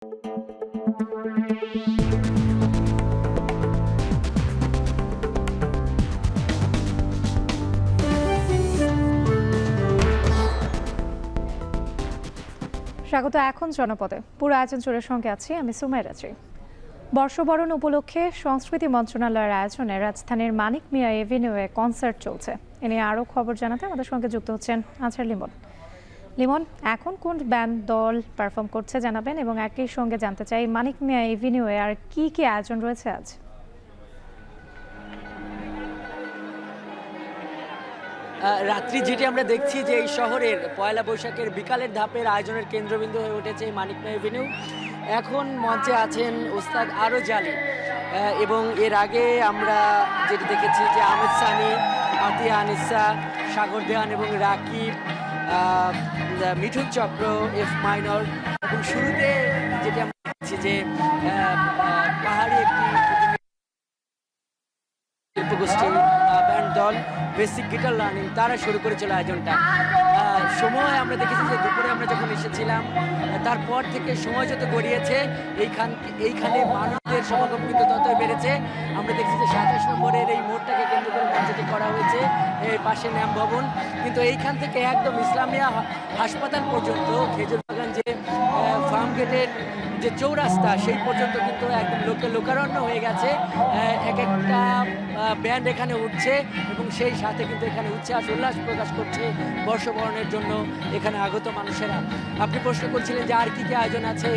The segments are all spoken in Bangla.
স্বাগত এখন জনপদে। পুরো আয়োজন জুড়ে সঙ্গে আছি আমি সুমাইরা রাজি। বর্ষবরণ উপলক্ষে সংস্কৃতি মন্ত্রণালয়ের আয়োজনে রাজধানীর মানিক মিয়া এভিনিউয়ে কনসার্ট চলছে। এ নিয়ে আরও খবর জানাতে আমাদের সঙ্গে যুক্ত হচ্ছেন আজহার লিমন। লিমন, এখন কোন ব্যান্ড দল পারফর্ম করছে জানাবেন, এবং একই সঙ্গে জানতে চাই মানিক মিয়া এভিনিউয়ে আর কি কি আয়োজন রয়েছে আজ। রাত্রি যেটি আমরা দেখছি যে এই শহরের পয়লা বৈশাখের বিকালের ধাপের আয়োজনের কেন্দ্রবিন্দু হয়ে উঠেছে মানিক মিয়া এভিনিউ। এখন মঞ্চে আছেন ওস্তাদ আরো জালি, এবং এর আগে আমরা যেটি দেখেছি যে আহমেদ সানি, আতিয়া আনিসা, সাগর দেওয়ান এবং রাকিব, মিঠুন চক্র, এফ মাইনর, এবং শুরুতে যেটি আমরা দেখছি যে পাহাড়ি একটি শিল্পগোষ্ঠী ব্যান্ড দল বেসিক গিটার লার্নিং তারা শুরু করেছিল আয়োজনটা। সময় আমরা দেখেছি যে দুপুরে আমরা যখন এসেছিলাম তারপর থেকে সময় যত গড়িয়েছে এইখানে মানুষদের সমাগম কিন্তু ততই বেড়েছে। আমরা দেখছি যে 27 নম্বরের এই মোড়টাকে কেন্দ্র করে মঞ্চটি করা হয়েছে, এই পাশে ন্যাম ভবন, কিন্তু এইখান থেকে একদম ইসলামিয়া হাসপাতাল পর্যন্ত খেজুরবাগান যে ফার্ম গেটের যে চৌরাস্তা সেই পর্যন্ত কিন্তু একদম লোকারণ্য হয়ে গেছে। এক একটা ব্যান্ড এখানে উঠছে এবং সেই সাথে কিন্তু এখানে উচ্ছ্বাস উল্লাস প্রকাশ করছে বর্ষবরণের জন্য এখানে আগত মানুষেরা। আপনি প্রশ্ন করছিলেন যে আর কি কি আয়োজন আছে।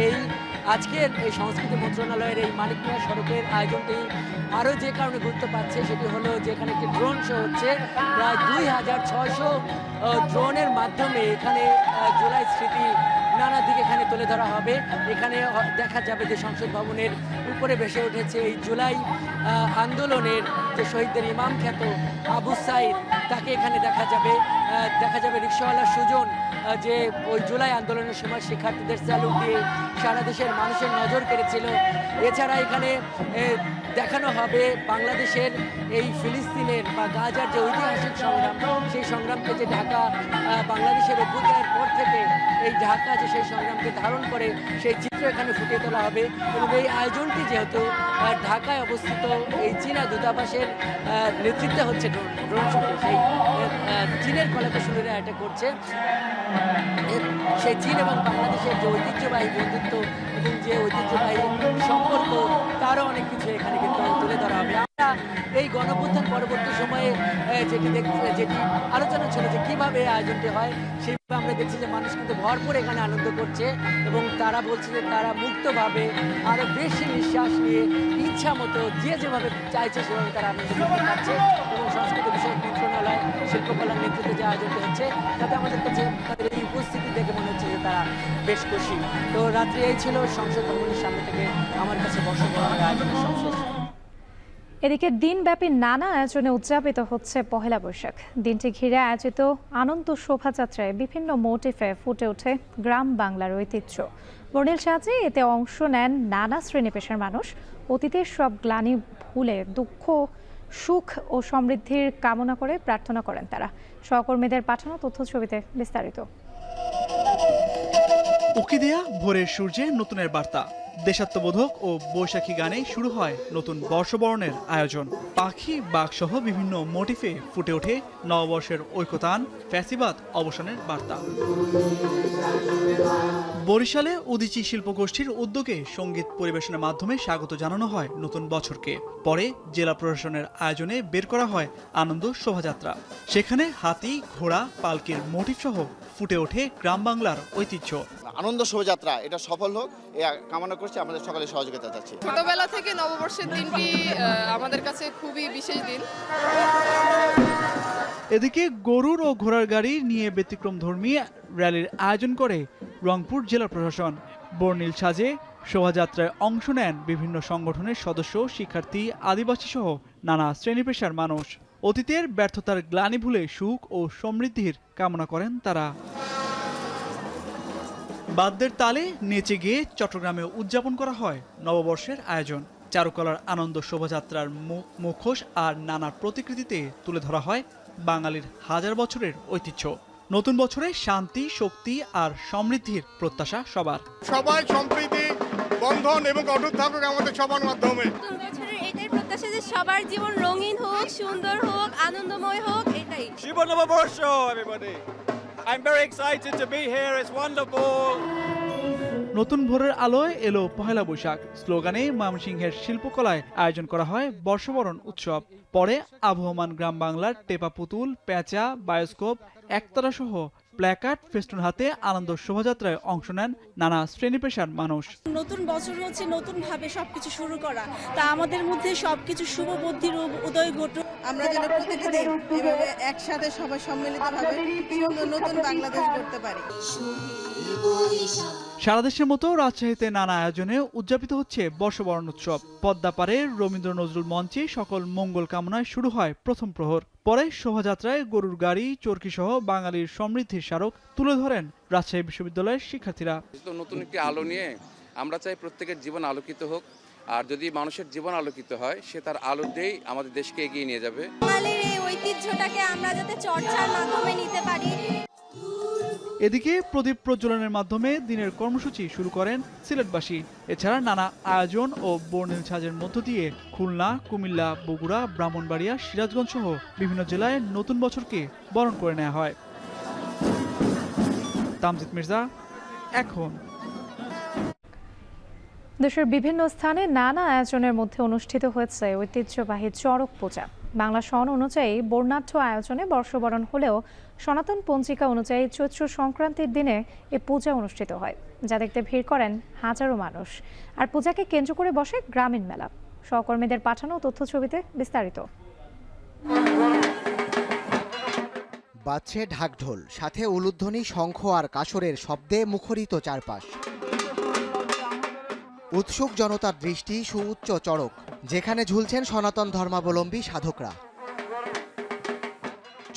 আজকের এই সংস্কৃতি মন্ত্রণালয়ের এই মানিক মিয়া সড়কের আয়োজনটি আরও যে কারণে গুরুত্ব পাচ্ছে সেটি হলো যে এখানে একটি ড্রোন শো হচ্ছে। প্রায় 2600 ড্রোনের মাধ্যমে এখানে জুলাই স্মৃতি নানা দিকে এখানে তুলে ধরা হবে। এখানে দেখা যাবে যে সংসদ ভবনের উপরে ভেসে উঠেছে এই জুলাই আন্দোলনের যে শহীদদের ইমাম খ্যাত আবু সাইদ, তাকে এখানে দেখা যাবে রিকশাওয়ালা সুজন, যে ওই জুলাই আন্দোলনের সময় শিক্ষার্থীদের স্যালুট দিয়ে সারা দেশের মানুষের নজর কেড়েছিল। এছাড়া এখানে দেখানো হবে বাংলাদেশের এই ফিলিস্তিনের বা গাজার যে ঐতিহাসিক সংগ্রাম, সেই সংগ্রামকে যে ঢাকা বাংলাদেশের অভ্যুদয়ের পর থেকে এই ঢাকা যে সেই সংগ্রামকে ধারণ করে সেই চিত্র এখানে ফুটিয়ে তোলা হবে। এবং এই আয়োজনটি যেহেতু ঢাকায় অবস্থিত এই চীনা দূতাবাসের নেতৃত্বে হচ্ছে ড্রোন শুটে, সেই চীনের কলাকুশলীরা এটা করছে। সেই চীন এবং বাংলাদেশের যে ঐতিহ্যবাহী বন্ধুত্ব এবং যে ঐতিহ্যবাহী সম্পর্ক, তারও অনেক কিছু এখানে কিন্তু তুলে ধরা হবে। আমরা এই গণঅভ্যুত্থান পরবর্তী সময়ে যেটি আলোচনা ছিল যে কীভাবে আয়োজনটি হয়, সেইভাবে আমরা দেখছি যে মানুষ কিন্তু ভরপুর এখানে আনন্দ করছে এবং তারা বলছে যে তারা মুক্তভাবে আরও বেশি নিঃশ্বাস নিয়ে ইচ্ছা মতো যেভাবে চাইছে সেভাবে তারা আনন্দ করতে পারছে। এবং সংস্কৃতি বিষয়ক মন্ত্রণালয় শিল্পকলার নেতৃত্বে যে আয়োজনটি হচ্ছে তাতে আমাদের কাছে তাদের এই উপস্থিতি দেখে মনে হচ্ছে যে তারা বেশ খুশি। তো রাত্রি এই ছিল সংসদ ভবনের সামনে থেকে আমার কাছে বর্ষবরণের আয়োজনের সবশেষ। এদিকে দিনব্যাপী নানা আয়োজনে উদযাপিত হচ্ছে পহেলা বৈশাখ। দিনটি ঘিরে আয়োজিত আনন্দ শোভাযাত্রায় বিভিন্ন মোটিফে ফুটে ওঠে গ্রাম বাংলার ঐতিহ্য। বর্ণিল সাজে এতে অংশ নেন নানা শ্রেণী পেশার মানুষ। অতীতের সব গ্লানি ভুলে দুঃখ, সুখ ও সমৃদ্ধির কামনা করে প্রার্থনা করেন তারা। সহকর্মীদের পাঠানো তথ্য ছবিতে বিস্তারিত। উকি দেয়া ভোরের সূর্যে নতুনের বার্তা, দেশাত্মবোধক ও বৈশাখী গানে শুরু হয় নতুন বর্ষবরণের আয়োজন। পাখি বাঘসহ বিভিন্ন মোটিফে ফুটে ওঠে নববর্ষের ঐকতান, ফ্যাসিবাদ অবসানের বার্তা। বরিশালে উদীচী শিল্পগোষ্ঠীর উদ্যোগে সঙ্গীত পরিবেশনের মাধ্যমে স্বাগত জানানো হয় নতুন বছরকে। পরে জেলা প্রশাসনের আয়োজনে বের করা হয় আনন্দ শোভাযাত্রা। সেখানে হাতি, ঘোড়া, পালকির মোটিফ সহ ফুটে ওঠে গ্রাম বাংলার ঐতিহ্য। আনন্দ শোভাযাত্রা এটা সফল হোক এই কামনা করছি, আমাদের সকলের সহযোগিতা চাচ্ছি। ছোটবেলা থেকে নববর্ষের দিনটি আমাদের কাছে খুবই বিশেষ দিন। এদিকে গরুর ও ঘোড়ার গাড়ি নিয়ে ব্যতিক্রম ধর্মী র্যালির আয়োজন করে রংপুর জেলা প্রশাসন। বর্ণিল সাজে শোভাযাত্রায় অংশ নেন বিভিন্ন সংগঠনের সদস্য, শিক্ষার্থী, আদিবাসী সহ নানা শ্রেণী পেশার মানুষ। অতীতের ব্যর্থতার গ্লানি ভুলে সুখ ও সমৃদ্ধির কামনা করেন তারা। বাদ্যের তালে নেচে গিয়ে চট্টগ্রামে উদযাপন করা হয় নববর্ষের আয়োজন। চারুকলার আনন্দ শোভাযাত্রার মুখোশ আর নানা প্রতিকৃতিতে তুলে ধরা হয় বাঙালির হাজার বছরের ঐতিহ্য। নতুন বছরে শান্তি, শক্তি আর সমৃদ্ধির প্রত্যাশা সবার। সবাই সম্প্রীতি বন্ধন এবং অটুট থাকুক আমাদের সবার মাধ্যমে। নতুন বছরের এটাই প্রত্যাশা যে সবার জীবন রঙিন হোক, সুন্দর হোক, আনন্দময় হোক, এটাই। শুভ নববর্ষ everybody. I'm very excited to be here. It's wonderful. নতুন ভোরের আলোয় এলো পহেলা বৈশাখ স্লোগানে ময়মনসিংহের শিল্পকলায় আয়োজন করা হয় বর্ষবরণ উৎসব। পরে আবহমান গ্রাম বাংলার টেপা পুতুল, পেঁচা, বায়োস্কোপ, একতারা সহ প্ল্যাকার্ড ফেস্টুন হাতে আনন্দ শোভাযাত্রায় অংশ নেন নানা শ্রেণী পেশার মানুষ। নতুন বছর হচ্ছে নতুন ভাবে সবকিছু শুরু করা, তা আমাদের মধ্যে সবকিছু শুভ বুদ্ধির উদয় ঘটুক। আমরা যেন প্রতিটি দিন এভাবে একসাথে সবাই সম্মিলিতভাবে সুন্দর নতুন বাংলাদেশ গড়তে পারি। সারা দেশের মতো রাজশাহীতে নানা আয়োজনে উদযাপিত হচ্ছে বর্ষবরণ উৎসব। পদ্মাপাড়ে রবীন্দ্র নজরুল মঞ্চে সকল মঙ্গল কামনায় শুরু হয় প্রথম প্রহর। পরে শোভাযাত্রায় গরুর গাড়ি, চরকি সহ বাঙালির সমৃদ্ধির স্মারক তুলে ধরেন রাজশাহী বিশ্ববিদ্যালয়ের শিক্ষার্থীরা। নতুন একটি আলো নিয়ে আমরা চাই প্রত্যেকের জীবন আলোকিত হোক, আর যদি মানুষের জীবন আলোকিত হয় সে তার আলো দিয়েই আমাদের দেশকে এগিয়ে নিয়ে যাবে। বাঙালির এই ঐতিহ্যটাকে আমরা যাতে চর্চার মাধ্যমে নিতে পারি। এদিকে প্রদীপ প্রজ্বলনের মাধ্যমে দিনের কর্মসূচি শুরু করেন সিলেটবাসী। এছাড়া নানা আয়োজন ও বর্ণিল সাজের মধ্য দিয়ে খুলনা, কুমিল্লা, বগুড়া, ব্রাহ্মণবাড়িয়া, সিরাজগঞ্জ সহ বিভিন্ন জেলায় নতুন বছরকে বরণ করে নেওয়া হয়। তামজিদ মির্জা, এখন। দেশের বিভিন্ন স্থানে নানা আয়োজনের মধ্যে অনুষ্ঠিত হয়েছে ঐতিহ্যবাহী চড়ক পূজা। বাংলা সন অনুযায়ী বর্ণাঢ্য আয়োজনে বর্ষবরণ হলেও সনাতন পঞ্জিকা অনুযায়ী চৈত্র সংক্রান্তির দিনে এ পূজা অনুষ্ঠিত হয়, যা দেখতে ভিড় করেন হাজারো মানুষ। আর পূজাকে কেন্দ্র করে বসে গ্রামীণ মেলা। সহকর্মীদের পাঠানো তথ্য ছবিতে বিস্তারিত। বাজছে ঢাকঢোল, সাথে উলুধ্বনি, শঙ্খ আর কাসরের শব্দে মুখরিত চারপাশ। উৎসুক জনতার দৃষ্টি সুউচ্চ চড়ক, যেখানে ঝুলছেন সনাতন ধর্মাবলম্বী সাধকরা।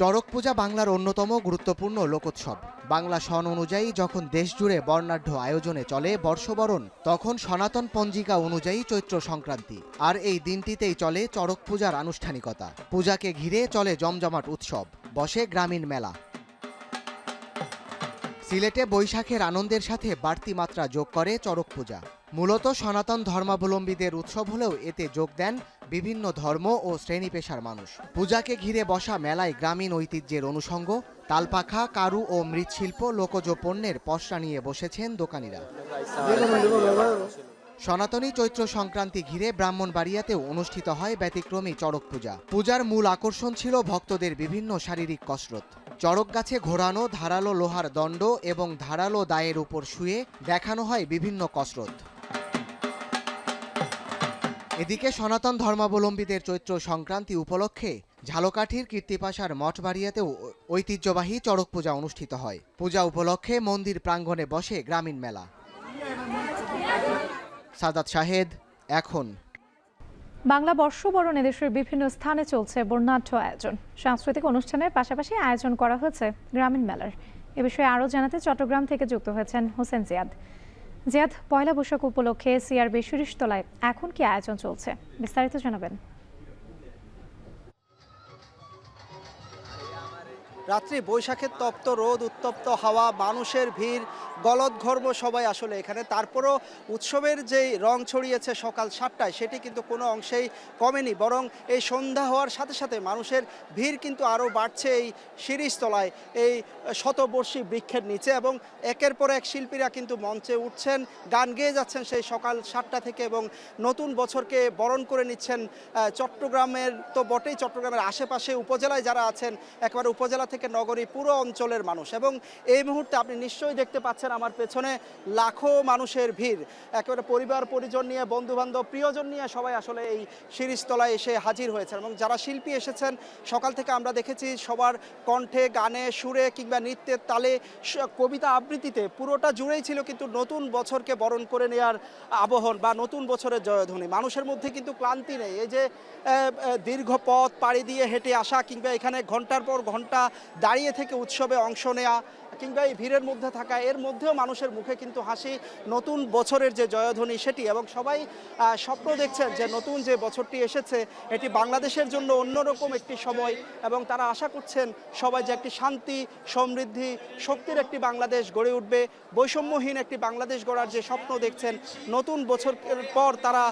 চড়ক পূজা বাংলার অন্যতম গুরুত্বপূর্ণ লোকোৎসব। বাংলা সন অনুযায়ী যখন দেশজুড়ে বর্ণাঢ্য আয়োজনে চলে বর্ষবরণ, তখন সনাতন পঞ্জিকা অনুযায়ী চৈত্র সংক্রান্তি। আর এই দিনটিতেই চলে চড়ক পূজার আনুষ্ঠানিকতা। পূজাকে ঘিরে চলে জমজমাট উৎসব, বসে গ্রামীণ মেলা। সিলেটে বৈশাখের আনন্দের সাথে বাড়তি মাত্রা যোগ করে চড়ক পূজা। মূলত সনাতন ধর্মাবলম্বীদের উৎসব হলেও এতে যোগ দেন বিভিন্ন ধর্ম ও শ্রেণী পেশার মানুষ। পূজাকে ঘিরে বসা মেলায় গ্রামীণ ঐতিহ্যের অনুষঙ্গ, তালপাখা, কারু ও মৃৎশিল্প, লোকজ পণ্যের পসরা নিয়ে বসেছেন দোকানিরা। সনাতনী চৈত্র সংক্রান্তি ঘিরে ব্রাহ্মণবাড়িয়াতেও অনুষ্ঠিত হয় ব্যতিক্রমী চড়ক পূজা। পূজার মূল আকর্ষণ ছিল ভক্তদের বিভিন্ন শারীরিক কসরত। চড়ক গাছে ঘোরানো, ধারালো লোহার দণ্ড এবং ধারালো দায়ের উপর শুয়ে দেখানো হয় বিভিন্ন কসরত। এদিকে সনাতন ধর্মাবলম্বীদের চৈত্র সংক্রান্তি উপলক্ষে ঝালকাঠির কীর্তিপাশার মঠবাড়িয়াতেও ঐতিহ্যবাহী চড়ক পূজা অনুষ্ঠিত হয়। পূজা উপলক্ষে মন্দির প্রাঙ্গণে বসে গ্রামীণ মেলা। সাদাত শাহেদ, এখন। বাংলা বর্ষবরণে দেশের বিভিন্ন স্থানে চলছে বর্ণাঢ্য আয়োজন। সাংস্কৃতিক অনুষ্ঠানের পাশাপাশি আয়োজন করা হয়েছে গ্রামীণ মেলার। এ বিষয়ে আরও জানাতে চট্টগ্রাম থেকে যুক্ত হয়েছেন হোসেন জিয়াদ। জিয়াদ, পয়লা বৈশাখ উপলক্ষে সিআরবি শিরিষতলায় এখন কি আয়োজন চলছে, বিস্তারিত জানাবেন। রাত্রি বৈশাখের তপ্ত রোদ, উত্তপ্ত হাওয়া, মানুষের ভিড়, গলদঘর্ম সবাই আসলে এখানে। তারপরও উৎসবের যেই রং ছড়িয়েছে সকাল 7টায়, সেটি কিন্তু কোনো অংশেই কমেনি, বরং এই সন্ধ্যা হওয়ার সাথে সাথে মানুষের ভিড় কিন্তু আরও বাড়ছে এই শিরিষতলায়, এই শতবর্ষী বৃক্ষের নিচে। এবং একের পর এক শিল্পীরা কিন্তু মঞ্চে উঠছেন, গান গেয়ে যাচ্ছেন সেই সকাল 7টা থেকে, এবং নতুন বছরকে বরণ করে নিচ্ছেন। চট্টগ্রামের তো বটেই, চট্টগ্রামের আশেপাশে উপজেলায় যারা আছেন, একেবারে উপজেলা থেকে নগরী পুরো অঞ্চলের মানুষ। এবং এই মুহূর্তে আপনি নিশ্চয়ই দেখতে পাচ্ছেন আমার পেছনে লাখো মানুষের ভিড়, একেবারে পরিবার পরিজন নিয়ে, বন্ধুবান্ধব, প্রিয়জন নিয়ে সবাই আসলে এই শিরিষতলায় এসে হাজির হয়েছেন। এবং যারা শিল্পী এসেছেন সকাল থেকে আমরা দেখেছি সবার কণ্ঠে, গানে, সুরে কিংবা নৃত্যের তালে, কবিতা আবৃত্তিতে পুরোটা জুড়েই ছিল কিন্তু নতুন বছরকে বরণ করে নেওয়ার আবহন বা নতুন বছরের জয়ধ্বনি। মানুষের মধ্যে কিন্তু ক্লান্তি নেই। এই যে দীর্ঘ পথ পাড়ি দিয়ে হেঁটে আসা কিংবা এখানে ঘন্টার পর ঘন্টা দাঁড়িয়ে থেকে উৎসবে অংশ নেওয়া, কিংবা এই ভিড়ের মধ্যে থাকা, এর মধ্যেও মানুষের মুখে কিন্তু হাসি, নতুন বছরের যে জয়ধ্বনি সেটি, এবং সবাই স্বপ্ন দেখছেন যে নতুন যে বছরটি এসেছে এটি বাংলাদেশের জন্য অন্যরকম একটি সময়, এবং তারা আশা করছেন সবাই যে একটি শান্তি, সমৃদ্ধি, শক্তির একটি বাংলাদেশ গড়ে উঠবে, বৈষম্যহীন একটি বাংলাদেশ গড়ার যে স্বপ্ন দেখছেন নতুন বছরের পর তারা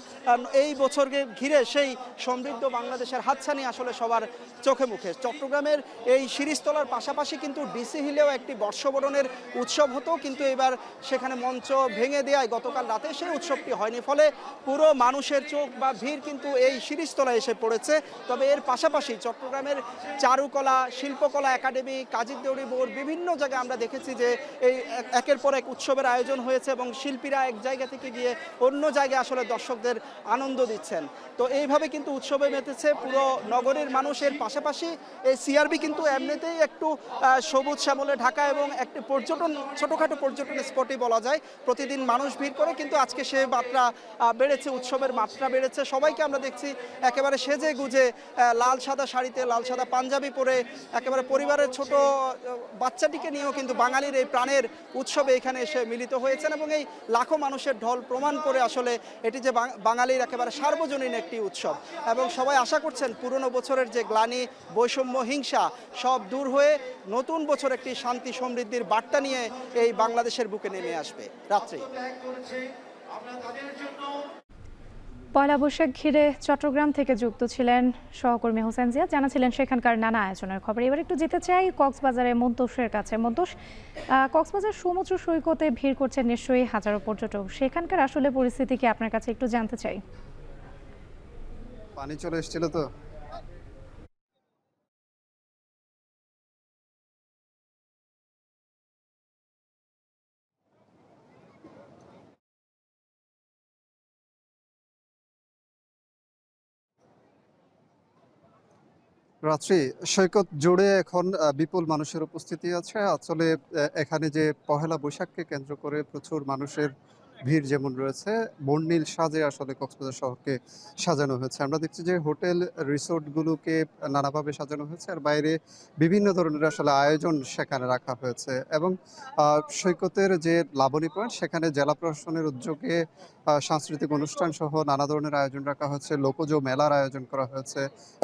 এই বছরকে ঘিরে সেই সমৃদ্ধ বাংলাদেশের হাতছানি আসলে সবার চোখে মুখে। চট্টগ্রামের এই শিরিষতলার পাশাপাশি কিন্তু ডিসি হিলেও একটি বর্ষবরণের উৎসব হতো, কিন্তু এবার সেখানে মঞ্চ ভেঙে দেওয়ায় গতকাল রাতে সেই উৎসবটি হয়নি, ফলে পুরো মানুষের চোখ বা ভিড় কিন্তু এই শিরিষতলায় এসে পড়েছে। তবে এর পাশাপাশি চট্টগ্রামের চারুকলা, শিল্পকলা একাডেমি, কাজী দেউরি বোর্ড, বিভিন্ন জায়গায় আমরা দেখেছি যে এই একের পর এক উৎসবের আয়োজন হয়েছে এবং শিল্পীরা এক জায়গা থেকে গিয়ে অন্য জায়গায় আসলে দর্শকদের আনন্দ দিচ্ছেন। তো এইভাবে কিন্তু উৎসবে মেতেছে পুরো নগরের মানুষের। পাশাপাশি এই সিআরবি কিন্তু এমনিতেই একটু সবুজ শ্যামলে ঢাকা এবং একটি পর্যটন, ছোটোখাটো পর্যটন স্পটই বলা যায়। প্রতিদিন মানুষ ভিড় করে, কিন্তু আজকে সে মাত্রা বেড়েছে, উৎসবের মাত্রা বেড়েছে। সবাইকে আমরা দেখছি একেবারে সেজে গুজে লাল সাদা শাড়িতে, লাল সাদা পাঞ্জাবি পরে, একেবারে পরিবারের ছোট বাচ্চাটিকে নিয়েও কিন্তু বাঙালির এই প্রাণের উৎসবে এখানে এসে মিলিত হয়েছেন, এবং এই লাখো মানুষের ঢল প্রমাণ করে আসলে এটি যে বাঙালির একেবারে সার্বজনীন একটি উৎসব। এবং সবাই আশা করছেন পুরনো বছরের যে গ্লানি, বৈষম্য, হিংসা সব দূর হয়ে নতুন বছর একটি শান্তি সমৃদ্ধির বার্তা নিয়ে এই বাংলাদেশের বুকে নেমে আসবে। রাত্রি পয়লা বৈশাখ ঘিরে চট্টগ্রাম থেকে যুক্ত ছিলেন সহকর্মী হোসেন জিয়া, জানাছিলেন সেখানকার নানা আয়োজনের খবর। এবার একটু যেতে চাই কক্সবাজারের মন্তোষের কাছে। মন্তোষ, কক্সবাজার সমুদ্র সৈকতে ভিড় করছেন নিশ্চয়ই হাজারো পর্যটক, সেখানকার আসলে পরিস্থিতি কি আপনার কাছে একটু জানতে চাই। পানি চলে এসেছিল তো। রাত্রি সৈকত জুড়ে এখন বিপুল মানুষের উপস্থিতি আছে। আসলে এখানে যে পহেলা বৈশাখকে কেন্দ্র করে প্রচুর মানুষের ভিড় যেমন রয়েছে, বর্ণিল সাজে আসলে কক্সবাজার শহরকে সাজানো হয়েছে। আমরা দেখছি যে হোটেল রিসোর্টগুলোকে নানাভাবে সাজানো হয়েছে, আর বাইরে বিভিন্ন ধরনের আসলে আয়োজন সেখানে রাখা হয়েছে। এবং সৈকতের যে লাবণী পয়েন্ট, সেখানে জেলা প্রশাসনের উদ্যোগে সাংস্কৃতিক অনুষ্ঠান সহ নানা ধরনের আয়োজন রাখা হয়েছে, লোকজ মেলার আয়োজন করা হয়েছে।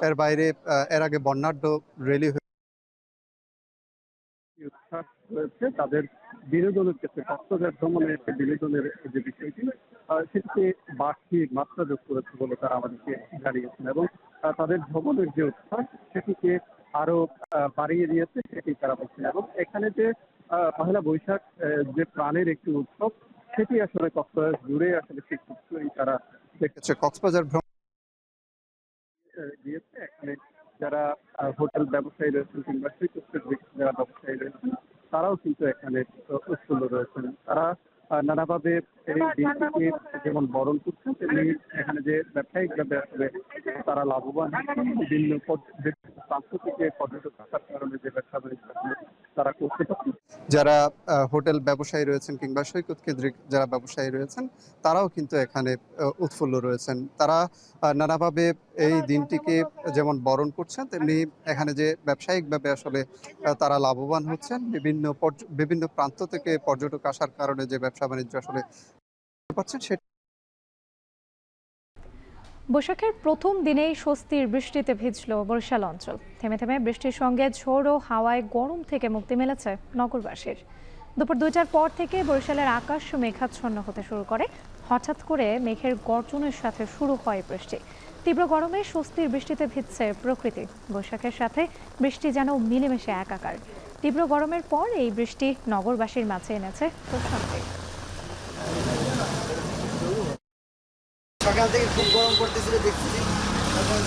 এর বাইরে এর আগে বর্ণাঢ্য র্যালি হয়েছে তাদের বিনোদনের ক্ষেত্রে, কক্সবাজার ভ্রমণের বিনোদনের যে বিষয়টি সেটিকে বাড়তি মাত্রা যোগ করেছে বলে তারা আমাদেরকে জানিয়েছেন, এবং তাদের ভ্রমণের যে উৎসাহ সেটিকে আরো বাড়িয়ে দিয়েছে সেটি তারা বলছেন। এবং এখানে যে পহেলা বৈশাখ যে প্রাণের একটি উৎসব, সেটি আসলে কক্সবাজার জুড়ে আসলে সেই চিত্রই তারা দেখেছে। কক্সবাজার ভ্রমণ দিয়েছে এখানে যারা হোটেল ব্যবসায়ী রয়েছেন কিংবা সৈকতের যারা ব্যবসায়ী রয়েছেন, তারাও কিন্তু এখানে উৎফুল্ল রয়েছেন। তারা নানাভাবে এই দিনটিকে যেমন বরণ করছেন, তেমনি এখানে যে ব্যবসায়িকভাবে আসলে তারা লাভবান, বিভিন্ন প্রান্ত থেকে পর্যটক আসার কারণে যে ব্যবসা বাণিজ্য তারা করতে পারছেন। যারা হোটেল ব্যবসায়ী রয়েছেন কিংবা সৈকত কেন্দ্রিক যারা ব্যবসায়ী রয়েছেন, তারাও কিন্তু এখানে উৎফুল্ল রয়েছেন। তারা নানাভাবে এই দিনটিকে যেমন বরণ করছেন, তেমনি এখানে যে ব্যবসায়িকভাবে আসলে তারা লাভবান হচ্ছেন, বিভিন্ন প্রান্ত থেকে পর্যটক আসার কারণে যে ব্যবসা বাণিজ্য আসলে পাচ্ছেন সেটা। বৈশাখের প্রথম দিনেই স্বস্তির বৃষ্টিতে ভিজল বরিশাল অঞ্চল। থেমে থেমে বৃষ্টির সঙ্গে ঝোড়ো ও হাওয়ায় গরম থেকে মুক্তি মিলেছে নগরবাসীর। দুপুর 2টার পর থেকে বরিশালের আকাশ মেঘাচ্ছন্ন হতে শুরু করে। হঠাৎ করে মেঘের গর্জনের সাথে শুরু হয় বৃষ্টি। তীব্র গরমে স্বস্তির বৃষ্টিতে ভিজছে প্রকৃতি। বৈশাখের সাথে বৃষ্টি যেন মিলেমিশে একাকার। তীব্র গরমের পর এই বৃষ্টি নগরবাসীর মাঝে এনেছে প্রশান্তি। সকাল থেকে খুব গরম করতেছিল দেখতেছি,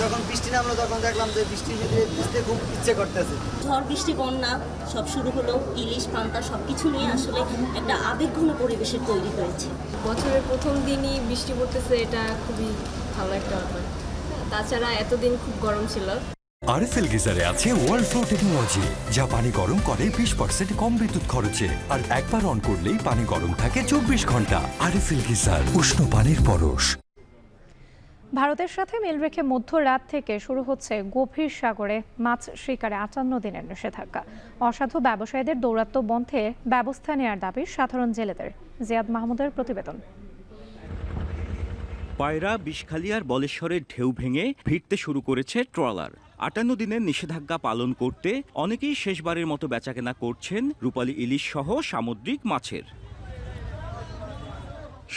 যখন বৃষ্টি নামলো তখন দেখলাম যে বৃষ্টির ভিতরে ভিজতে খুব ইচ্ছে করতেছে। ঝড় বৃষ্টি বন্যা সব শুরু হলো, ইলিশ পান্তা সবকিছু নিয়ে আসলে একটা আবেগঘন পরিবেশের তৈরি হয়েছে। বছরের প্রথম দিনই বৃষ্টি পড়তেছে, এটা খুবই ভালো একটা ব্যাপার। তাছাড়া এতদিন খুব গরম ছিল। আরএফএল গিজারে আছে ওয়ার্ল্ড ফ্লো টেকনোলজি, যা পানি গরম করে 20% কম বিদ্যুৎ খরচে, আর একবার অন করলেই পানি গরম থাকে 24 ঘন্টা। আরএফএল গিজার, উষ্ণ পানির পরশ। ভারতের সাথে মিল রেখে মধ্যরাত থেকে শুরু হচ্ছে গভীর সাগরে মাছ শিকারে 58 দিনের নিষেধাজ্ঞা। অসাধু ব্যবসায়ীদের দৌরাত্ম্য বন্ধে ব্যবস্থা নেওয়ার দাবি সাধারণ জেলেদের। জিয়াদ মাহমুদের প্রতিবেদন। পায়রা, বিষখালিয়ার বলেশ্বরের ঢেউ ভেঙে ভিড়তে শুরু করেছে ট্রলার। 58 দিনের নিষেধাজ্ঞা পালন করতে অনেকেই শেষবারের মতো বেচাকেনা করছেন রূপালী ইলিশ সহ সামুদ্রিক মাছের।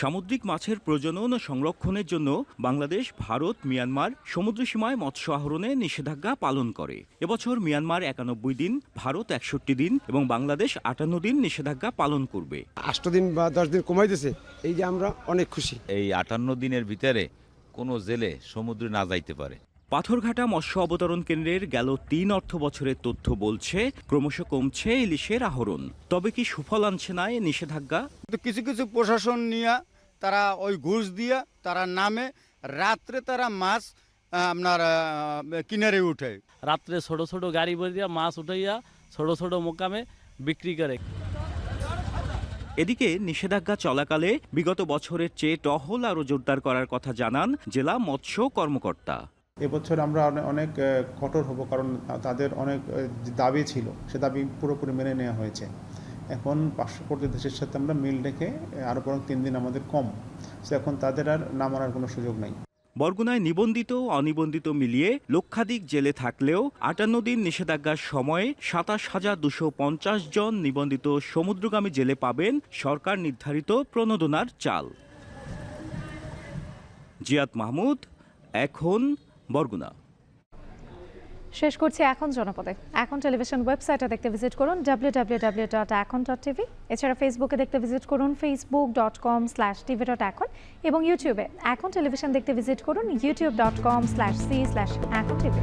সামুদ্রিক মাছের প্রজনন ও সংরক্ষণের জন্য বাংলাদেশ, ভারত, মিয়ানমার সমুদ্রসীমায় মৎস্য আহরণে নিষেধাজ্ঞা পালন করে। এবছর মিয়ানমার 91 দিন, ভারত 61 দিন এবং বাংলাদেশ 58 দিন নিষেধাজ্ঞা পালন করবে। 8 দিন বা 10 দিন কমাই দিয়েছে, এই যে আমরা অনেক খুশি। এই 58 দিনের ভিতরে কোনো জেলে সমুদ্রে না যাইতে পারে। পাথরঘাটা মৎস্য অবতরণ কেন্দ্রের গেল 3 অর্থ বছরের তথ্য বলছে ক্রমশ কমছে ইলিশের আহরণ। তবে কি সুফল আনছে না এই নিষেধাজ্ঞা? কিছু কিছু প্রশাসন নিয়ে তারা ওই ঘুষ দিয়ে তারা নামে রাত্রে তারা মাছ আপনার কিনারে উঠে, রাত্রে ছোট ছোট গাড়ি ভরিয়া মাছ উঠাইয়া ছোট ছোট মোকামে বিক্রি করে। এদিকে নিষেধাজ্ঞা চলাকালে বিগত বছরের চেয়ে টহল আরও জোরদার করার কথা জানান জেলা মৎস্য কর্মকর্তা। এবছর আমরা অনেক কঠোর হব, কারণ তাদের অনেক দাবি ছিল, সে দাবি পুরোপুরি মেনে নেওয়া হয়েছে। এখন পার্শ্ববর্তী দেশের সাথে আমরা মিল রেখে আরও বরং 3 দিন আমাদের কম, এখন তাদের আর না মানার কোনো সুযোগ নাই। বরগুনায় নিবন্ধিত অনিবন্ধিত মিলিয়ে লক্ষাধিক জেলে থাকলেও 58 দিন নিষেধাজ্ঞার সময়ে 27,250 জন নিবন্ধিত সমুদ্রগামী জেলে পাবেন সরকার নির্ধারিত প্রণোদনার চাল। জিয়াদ মাহমুদ, এখন, বরগুনা। শেষ করছি এখন জনপদে। এখন টেলিভিশন ওয়েবসাইটে দেখতে ভিজিট করুন www.ekon.tv। এছাড়া ফেসবুকে দেখতে ভিজিট করুন facebook.com/tv.ekon এবং ইউটিউবে এখন টেলিভিশন দেখতে ভিজিট করুন youtube.com/c/ekontv।